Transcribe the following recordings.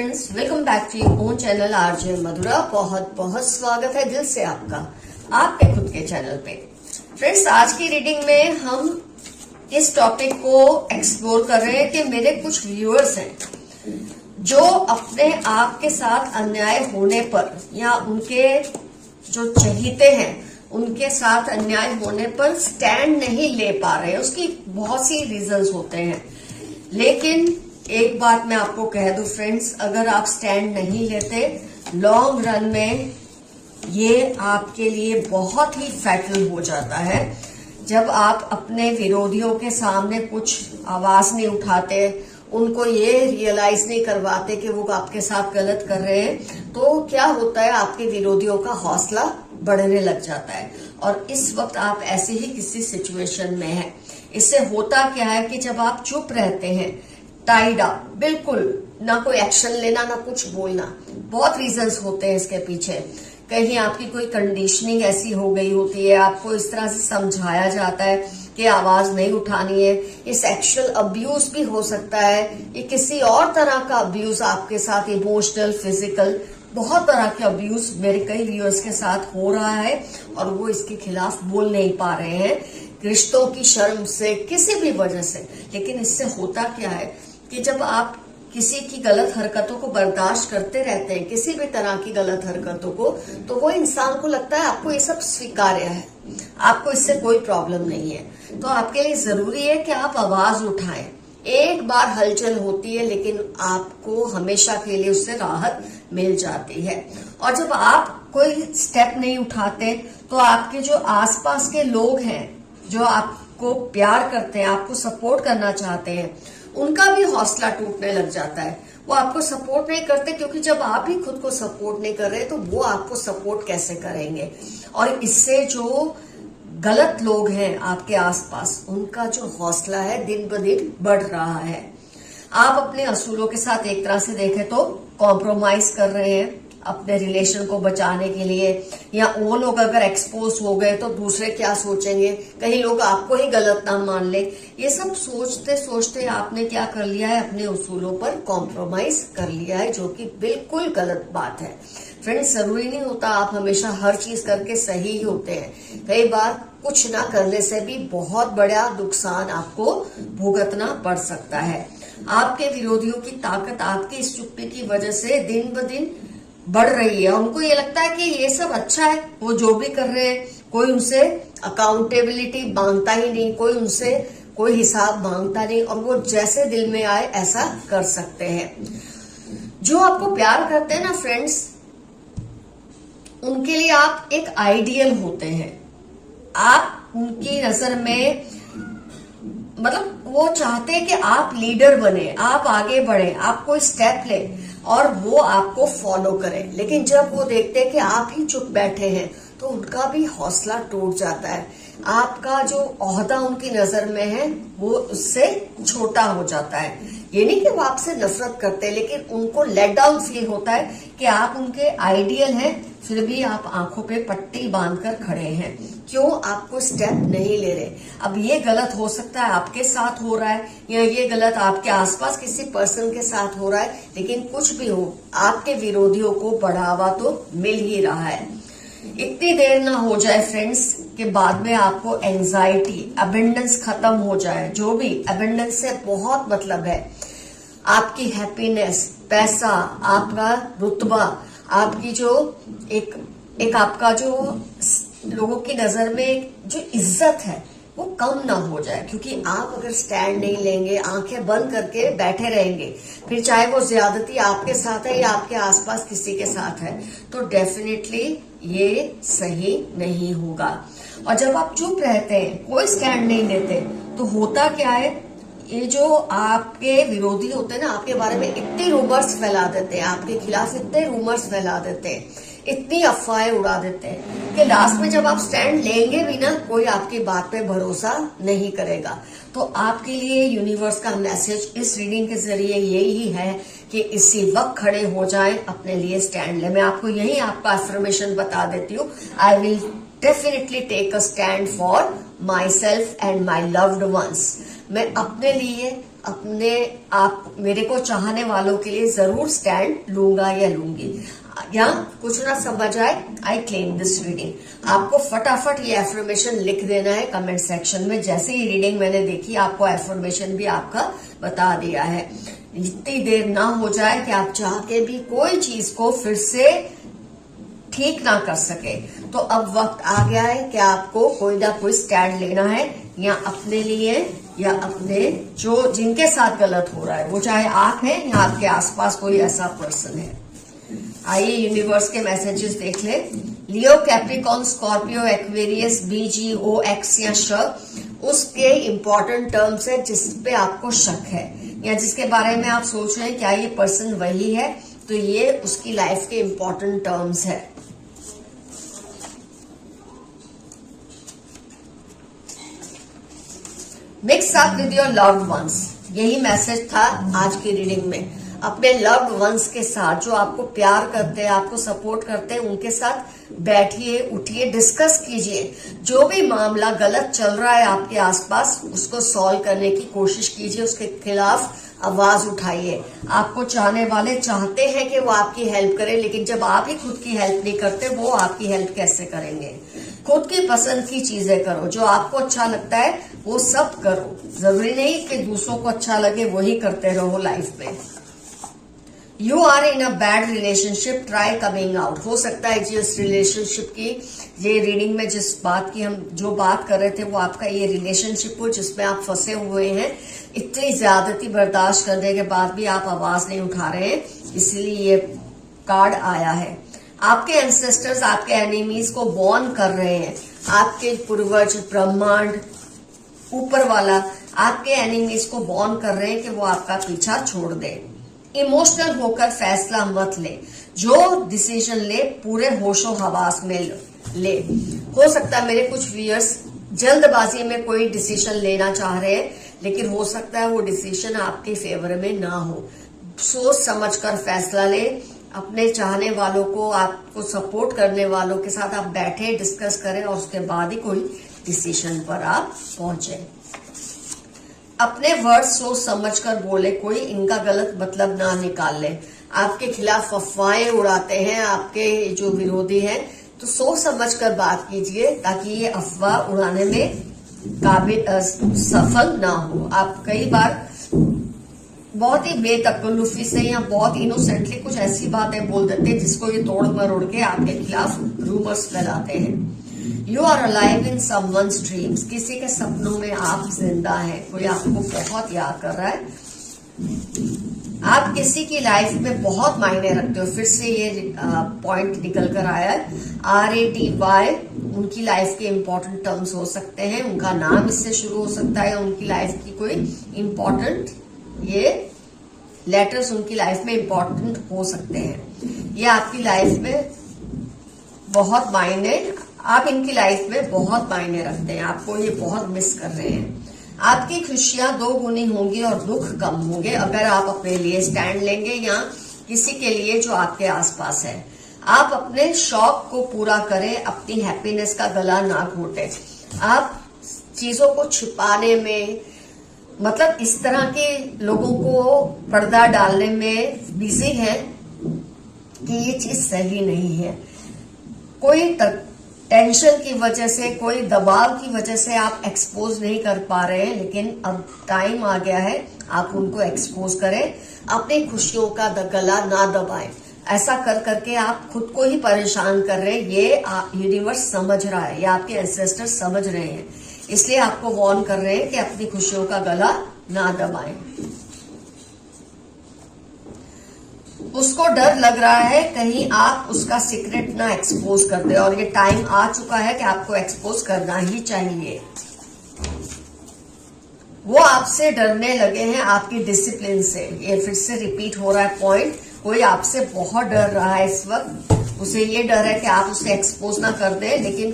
Friends, welcome back to your own channel RJ Madhura. बहुत बहुत स्वागत है दिल से आपका आपके खुद के चैनल पे। फ्रेंड्स, आज की रीडिंग में हम इस टॉपिक को एक्सप्लोर कर रहे हैं कि मेरे कुछ व्यूअर्स हैं जो अपने आप के साथ अन्याय होने पर या उनके जो चहीते हैं उनके साथ अन्याय होने पर स्टैंड नहीं ले पा रहे हैं। उसकी बहुत सी रीजंस होते हैं, लेकिन एक बात मैं आपको कह दूं फ्रेंड्स, अगर आप स्टैंड नहीं लेते लॉन्ग रन में ये आपके लिए बहुत ही फैटल हो जाता है। जब आप अपने विरोधियों के सामने कुछ आवाज नहीं उठाते, उनको ये रियलाइज नहीं करवाते कि वो आपके साथ गलत कर रहे हैं, तो क्या होता है, आपके विरोधियों का हौसला बढ़ने लग जाता है। और इस वक्त आप ऐसे ही किसी सिचुएशन में हैं। इससे होता क्या है कि जब आप चुप रहते हैं, टाइड अप, बिल्कुल ना कोई एक्शन लेना ना कुछ बोलना, बहुत रीजंस होते हैं इसके पीछे। कहीं आपकी कोई कंडीशनिंग ऐसी हो गई होती है, आपको इस तरह से समझाया जाता है कि आवाज नहीं उठानी है। ये सेक्सुअल अब्यूज भी हो सकता है, ये किसी और तरह का अब्यूज आपके साथ, इमोशनल, फिजिकल, बहुत तरह के अब्यूज मेरे कई व्यूअर्स के साथ हो रहा है और वो इसके खिलाफ बोल नहीं पा रहे हैं, रिश्तों की शर्म से, किसी भी वजह से। लेकिन इससे होता क्या है कि जब आप किसी की गलत हरकतों को बर्दाश्त करते रहते हैं, किसी भी तरह की गलत हरकतों को, तो वो इंसान को लगता है आपको ये सब स्वीकार्य है, आपको इससे कोई प्रॉब्लम नहीं है। तो आपके लिए जरूरी है कि आप आवाज उठाएं। एक बार हलचल होती है, लेकिन आपको हमेशा के लिए उससे राहत मिल जाती है। और जब आप कोई स्टेप नहीं उठाते, तो आपके जो आसपास के लोग हैं, जो आपको प्यार करते हैं, आपको सपोर्ट करना चाहते हैं, उनका भी हौसला टूटने लग जाता है। वो आपको सपोर्ट नहीं करते, क्योंकि जब आप ही खुद को सपोर्ट नहीं कर रहे तो वो आपको सपोर्ट कैसे करेंगे। और इससे जो गलत लोग हैं आपके आसपास, उनका जो हौसला है दिन ब दिन बढ़ रहा है। आप अपने असूलों के साथ एक तरह से देखें तो कॉम्प्रोमाइज कर रहे हैं अपने रिलेशन को बचाने के लिए, या वो लोग अगर एक्सपोज हो गए तो दूसरे क्या सोचेंगे, कहीं लोग आपको ही गलत ना मान ले। ये सब सोचते सोचते आपने क्या कर लिया है, अपने उसूलों पर कॉम्प्रोमाइज कर लिया है, जो कि बिल्कुल गलत बात है। फ्रेंड्स, जरूरी नहीं होता आप हमेशा हर चीज करके सही ही होते हैं। कई बार कुछ ना करने से भी बहुत बड़ा नुकसान आपको भुगतना पड़ सकता है। आपके विरोधियों की ताकत आपकी इस चुप्पी की वजह से दिन ब दिन बढ़ रही है। उनको ये लगता है कि ये सब अच्छा है, वो जो भी कर रहे हैं, कोई उनसे अकाउंटेबिलिटी मांगता ही नहीं, कोई उनसे कोई हिसाब मांगता नहीं, और वो जैसे दिल में आए ऐसा कर सकते हैं। जो आपको प्यार करते हैं ना फ्रेंड्स, उनके लिए आप एक आइडियल होते हैं। आप उनकी नजर में, मतलब वो चाहते हैं कि आप लीडर बने, आप आगे बढ़े, आप कोई स्टेप ले और वो आपको फॉलो करें। लेकिन जब वो देखते हैं कि आप ही चुप बैठे हैं, तो उनका भी हौसला टूट जाता है। आपका जो ओहदा उनकी नजर में है वो उससे छोटा हो जाता है। ये नहीं कि वो आपसे नफरत करते, लेकिन उनको लेट डाउन फील होता है कि आप उनके आइडियल हैं, फिर भी आप आंखों पे पट्टी बांधकर खड़े हैं। क्यों आपको स्टेप नहीं ले रहे? अब ये गलत हो सकता है आपके साथ हो रहा है, या ये गलत आपके आसपास किसी पर्सन के साथ हो रहा है, लेकिन कुछ भी हो, आपके विरोधियों को बढ़ावा तो मिल ही रहा है। इतनी देर ना हो जाए फ्रेंड्स कि बाद में आपको एंजाइटी, अबेंडेंस खत्म हो जाए। जो भी अबेंडेंस से बहुत मतलब है आपकी हैप्पीनेस, पैसा, आपका रुतबा, आपकी जो एक आपका जो लोगों की नजर में जो इज्जत है वो कम ना हो जाए। क्योंकि आप अगर स्टैंड नहीं लेंगे, आंखें बंद करके बैठे रहेंगे, फिर चाहे वो ज्यादती आपके साथ है या आपके आसपास किसी के साथ है, तो डेफिनेटली ये सही नहीं होगा। और जब आप चुप रहते हैं, कोई स्टैंड नहीं लेते, तो होता क्या है, ये जो आपके विरोधी होते हैं ना, आपके बारे में इतनी रूमर्स फैला देते हैं, आपके खिलाफ इतने रूमर्स फैला देते हैं, इतनी अफवाहें उड़ा देते हैं कि लास्ट में जब आप स्टैंड लेंगे भी ना, कोई आपकी बात पे भरोसा नहीं करेगा। तो आपके लिए यूनिवर्स का मैसेज इस रीडिंग के जरिए यही है कि इसी वक्त खड़े हो जाएं, अपने लिए स्टैंड ले। मैं आपको यही आपका अफर्मेशन बता देती हूँ, I will definitely take a stand for myself and my loved ones. मैं अपने लिए, अपने आप मेरे को चाहने वालों के लिए जरूर स्टैंड लूंगा या लूंगी। या कुछ ना समझ आए, आई क्लेम दिस रीडिंग। आपको फटाफट ये एफर्मेशन लिख देना है कमेंट सेक्शन में। जैसे ही रीडिंग मैंने देखी, आपको एफर्मेशन भी आपका बता दिया है। इतनी देर ना हो जाए कि आप चाह के भी कोई चीज को फिर से ठीक ना कर सके। तो अब वक्त आ गया है कि आपको कोई ना कोई स्टैंड लेना है, या अपने लिए या अपने जो जिनके साथ गलत हो रहा है, वो चाहे आप हैं या आपके आसपास कोई ऐसा पर्सन है। आइए यूनिवर्स के मैसेजेस देख ले। Leo, Capricorn, Scorpio, Aquarius, BGO, X या श, उसके इंपॉर्टेंट टर्म्स है जिस पे आपको शक है या जिसके बारे में आप सोच रहे हैं क्या ये पर्सन वही है, तो ये उसकी लाइफ के इंपॉर्टेंट टर्म्स है। Mix up with your loved ones, यही मैसेज था आज की रीडिंग में। अपने लव्ड वंस के साथ, जो आपको प्यार करते हैं, आपको सपोर्ट करते हैं, उनके साथ बैठिए, उठिए, डिस्कस कीजिए। जो भी मामला गलत चल रहा है आपके आसपास, उसको सॉल्व करने की कोशिश कीजिए, उसके खिलाफ आवाज उठाइए। आपको चाहने वाले चाहते हैं कि वो आपकी हेल्प करें, लेकिन जब आप ही खुद की हेल्प नहीं करते, वो आपकी हेल्प कैसे करेंगे। खुद की पसंद की चीजें करो, जो आपको अच्छा लगता है वो सब करो। जरूरी नहीं कि दूसरों को अच्छा लगे वही करते रहो लाइफ में। You are in a bad relationship, try coming out. हो सकता है जिस रिलेशनशिप की ये रीडिंग में जिस बात की हम जो बात कर रहे थे, वो आपका ये रिलेशनशिप हो जिसमें आप फंसे हुए हैं। इतनी ज्यादती बर्दाश्त करने के बाद भी आप आवाज नहीं उठा रहे हैं, इसलिए ये कार्ड आया है। आपके एंसेस्टर्स आपके एनिमीज को वॉर्न कर रहे हैं। आपके पूर्वज, ब्रह्मांड, ऊपर वाला आपके एनिमीज को वॉर्न कर रहे हैं कि वो आपका पीछा छोड़ दे। इमोशनल होकर फैसला मत ले, जो डिसीजन ले पूरे होशो हवास में ले। हो सकता है मेरे कुछ व्यूअर्स जल्दबाजी में कोई डिसीजन लेना चाह रहे हैं, लेकिन हो सकता है वो डिसीजन आपके फेवर में ना हो। सोच समझकर फैसला ले। अपने चाहने वालों को, आपको सपोर्ट करने वालों के साथ आप बैठे, डिस्कस करें और उसके बाद ही कोई डिसीजन पर आप पहुंचे। अपने वर्ड सोच समझकर बोले, कोई इनका गलत मतलब ना निकाल ले। आपके खिलाफ अफवाहें उड़ाते हैं आपके जो विरोधी हैं, तो सोच समझकर बात कीजिए ताकि ये अफवाह उड़ाने में काबिल सफल ना हो। आप कई बार बहुत ही बेतकल्लुफी से या बहुत इनोसेंटली कुछ ऐसी बातें बोल देते हैं जिसको ये तोड़ मरोड़ के आपके खिलाफ रूमर्स फैलाते हैं। You are alive in someone's dreams, किसी के सपनों में आप जिंदा हैं। कोई आपको बहुत याद कर रहा है। आप किसी की लाइफ में बहुत मायने रखते हो। फिर से ये पॉइंट निकल कर आया है। RATY, उनकी लाइफ के इंपॉर्टेंट टर्म्स हो सकते हैं। उनका नाम इससे शुरू हो सकता है, उनकी लाइफ की कोई इंपॉर्टेंट ये लेटर्स उनकी लाइफ में इंपॉर्टेंट हो सकते हैं। ये आपकी लाइफ में बहुत मायने, आप इनकी लाइफ में बहुत मायने रखते हैं। आपको ये बहुत मिस कर रहे हैं। आपकी खुशियां 2 गुनी होंगी और दुख कम होंगे अगर आप अपने लिए स्टैंड लेंगे या किसी के लिए जो आपके आसपास है। आप अपने शौक को पूरा करें, अपनी हैप्पीनेस का गला ना घोटे। आप चीजों को छिपाने में, मतलब इस तरह के लोगों को पर्दा डालने में बिजी है कि ये चीज सही नहीं है। कोई टेंशन की वजह से, कोई दबाव की वजह से आप एक्सपोज नहीं कर पा रहे हैं, लेकिन अब टाइम आ गया है आप उनको एक्सपोज करें। अपनी खुशियों का गला ना दबाएं। ऐसा कर करके आप खुद को ही परेशान कर रहे हैं। ये यूनिवर्स समझ रहा है, ये आपके एंसेस्टर्स समझ रहे हैं, इसलिए आपको वार्न कर रहे हैं कि अपनी खुशियों का गला ना दबाएं। उसको डर लग रहा है कहीं आप उसका सीक्रेट ना एक्सपोज कर दे, और ये टाइम आ चुका है कि आपको एक्सपोज करना ही चाहिए। वो आपसे डरने लगे हैं, आपकी डिसिप्लिन से। ये फिर से रिपीट हो रहा है पॉइंट। कोई आपसे बहुत डर रहा है इस वक्त। उसे ये डर है कि आप उसे एक्सपोज ना कर दें, लेकिन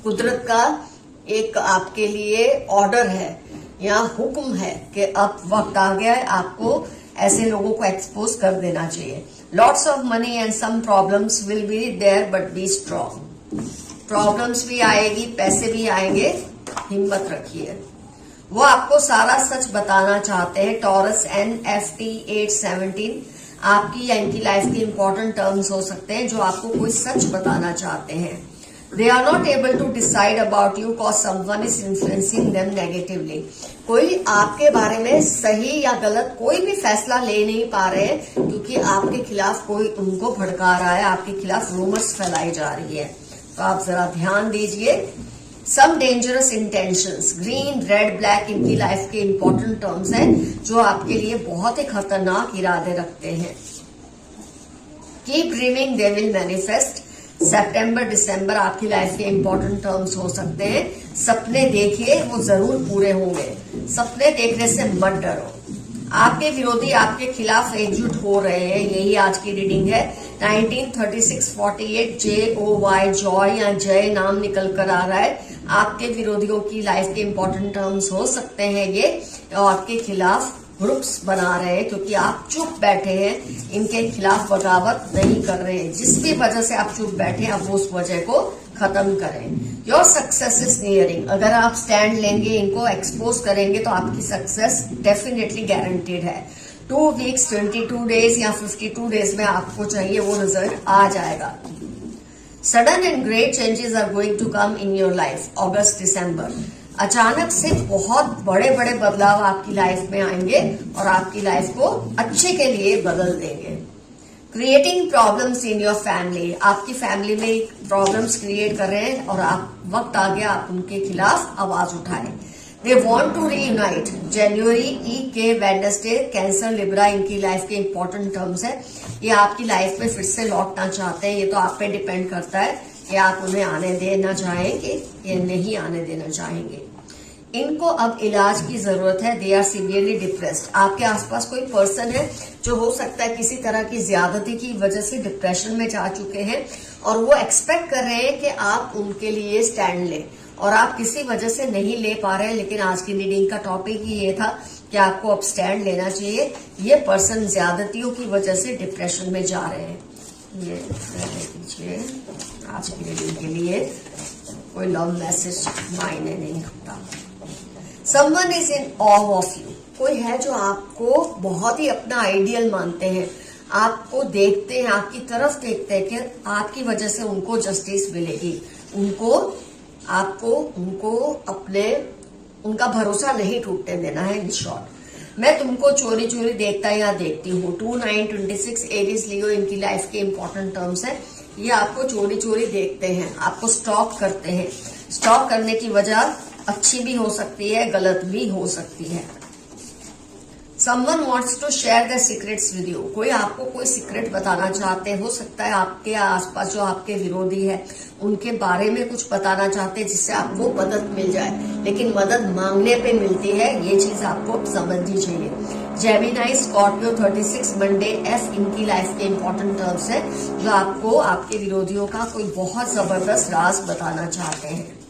कुदरत का एक आपके लिए ऑर्डर है या हुक्म है कि अब वक्त आ गया है, आपको ऐसे लोगों को एक्सपोज कर देना चाहिए। Lots of money and some problems will be there but be strong. Problems भी आएगी, पैसे भी आएंगे, हिम्मत रखिए। वो आपको सारा सच बताना चाहते हैं। टॉरस NFT 817 आपकी या इनकी लाइफ के इंपॉर्टेंट टर्म्स हो सकते हैं जो आपको कोई सच बताना चाहते हैं। They are not able to decide about you cause someone is influencing them negatively. कोई आपके बारे में सही या गलत कोई भी फैसला ले नहीं पा रहे हैं क्योंकि आपके खिलाफ कोई उनको भड़का रहा है, आपके खिलाफ रूमर्स फैलाई जा रही है। तो आप जरा ध्यान दीजिए। Some dangerous intentions, green, red, black इनकी लाइफ के इंपॉर्टेंट टर्म्स हैं जो आपके लिए बहुत ही खतरनाक इरादे रखते हैं। Keep dreaming, they will manifest. सितंबर दिसंबर आपकी लाइफ के इंपॉर्टेंट टर्म्स हो सकते हैं। सपने देखिए, वो जरूर पूरे होंगे। सपने देखने से मत डरो। आपके विरोधी आपके खिलाफ एकजुट हो रहे हैं, यही आज की रीडिंग है। 193648 JOY, जॉय या जय नाम निकल कर आ रहा है। आपके विरोधियों की लाइफ के इंपॉर्टेंट टर्म्स हो सकते हैं ये, और आपके खिलाफ ग्रुप्स बना रहे हैं क्योंकि आप चुप बैठे हैं, इनके खिलाफ बगावत नहीं कर रहे हैं। जिस भी वजह से आप चुप बैठे हैं, आप उस वजह को खत्म करें। Your success is nearing. अगर आप स्टैंड लेंगे, इनको एक्सपोज करेंगे तो आपकी सक्सेस डेफिनेटली गारंटीड है। 2 वीक्स, 22 डेज या 52 डेज में आपको चाहिए वो रिजल्ट आ जाएगा। Sudden and great changes are going to come in your life. अगस्त दिसंबर अचानक से बहुत बड़े बड़े बदलाव आपकी लाइफ में आएंगे और आपकी लाइफ को अच्छे के लिए बदल देंगे। Creating problems in your family, आपकी फैमिली में प्रॉब्लम्स क्रिएट कर रहे हैं और आप वक्त आ गया आप उनके खिलाफ आवाज उठाएं। They want to reunite. जनवरी के वेडनेसडे, कैंसर, लिब्रा इनकी लाइफ के इंपॉर्टेंट टर्म्स है। ये आपकी लाइफ में फिर से लौटना चाहते हैं। ये तो आप पे डिपेंड करता है कि आप उन्हें आने देना चाहेंगे या नहीं आने देना चाहेंगे। इनको अब इलाज की जरूरत है। They are severely depressed. आपके आसपास कोई पर्सन है जो हो सकता है किसी तरह की ज्यादती की वजह से डिप्रेशन में जा चुके हैं और वो एक्सपेक्ट कर रहे हैं कि आप उनके लिए स्टैंड लें और आप किसी वजह से नहीं ले पा रहे हैं। लेकिन आज की रीडिंग का टॉपिक ही ये था कि आपको अब स्टैंड लेना चाहिए। ये पर्सन ज्यादतियों की वजह से डिप्रेशन में जा रहे हैं। ये लीजिए आज की रीडिंग के लिए कोई लव मैसेज मायने नहीं रखता। Someone is in awe of you. कोई है जो आपको बहुत ही अपना आइडियल मानते हैं, आपको देखते हैं, आपकी तरफ देखते हैं कि आपकी वजह से उनको जस्टिस मिलेगी, उनको अपने उनका भरोसा नहीं टूटने देना है। इन शॉर्ट, मैं तुमको चोरी चोरी देखता या देखती हूँ। 2926 एरीज लियो इनकी लाइफ के इंपॉर्टेंट टर्म्स है। ये आपको चोरी चोरी देखते हैं, आपको स्टॉक करते हैं। स्टॉक करने की वजह अच्छी भी हो सकती है, गलत भी हो सकती है। Someone wants to share their secrets with you. कोई आपको कोई सीक्रेट बताना चाहते हैं। हो सकता है आपके आसपास जो आपके विरोधी है उनके बारे में कुछ बताना चाहते हैं जिससे आपको मदद मिल जाए, लेकिन मदद मांगने पे मिलती है, ये चीज आपको समझनी चाहिए। जेमिनाई, स्कॉर्पियो, 36 मंडे, F इनकी लाइफ के इंपॉर्टेंट टर्म्स है जो आपको आपके विरोधियों का कोई बहुत जबरदस्त राज बताना चाहते हैं।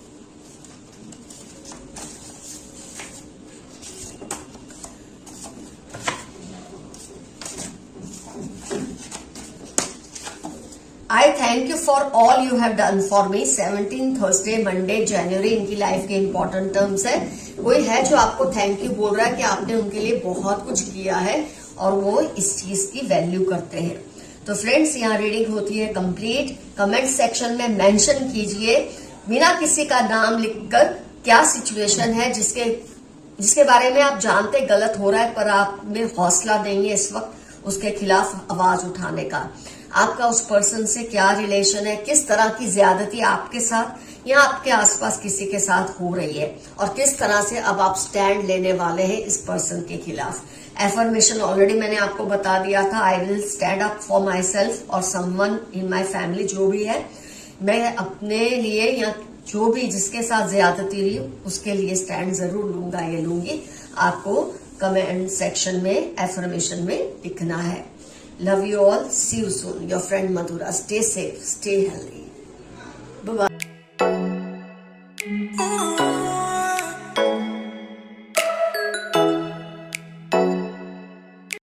I thank you for all you have done for me। 17 Thursday, Monday, जनवरी इनकी लाइफ के इंपॉर्टेंट टर्म्स है। कोई है जो आपको थैंक यू बोल रहा है कि आपने उनके लिए बहुत कुछ किया है और वो इस चीज की वैल्यू करते हैं। तो फ्रेंड्स, यहाँ रीडिंग होती है कंप्लीट। कमेंट सेक्शन में मेंशन कीजिए बिना किसी का नाम लिखकर क्या सिचुएशन है जिसके बारे में आप जानते गलत हो रहा है, पर आप में हौसला देंगे इस वक्त उसके खिलाफ आवाज उठाने का। आपका उस पर्सन से क्या रिलेशन है, किस तरह की ज्यादती आपके साथ या आपके आसपास किसी के साथ हो रही है और किस तरह से अब आप स्टैंड लेने वाले हैं इस पर्सन के खिलाफ। एफर्मेशन ऑलरेडी मैंने आपको बता दिया था। I will stand up for my self और समवन इन माई फैमिली। जो भी है, मैं अपने लिए या जो भी जिसके साथ ज्यादती रही उसके लिए स्टैंड जरूर लूंगा या लूंगी। आपको कमेंट सेक्शन में एफर्मेशन में लिखना है। Love you all. See you soon. Your friend Madhura. Stay safe. Stay healthy.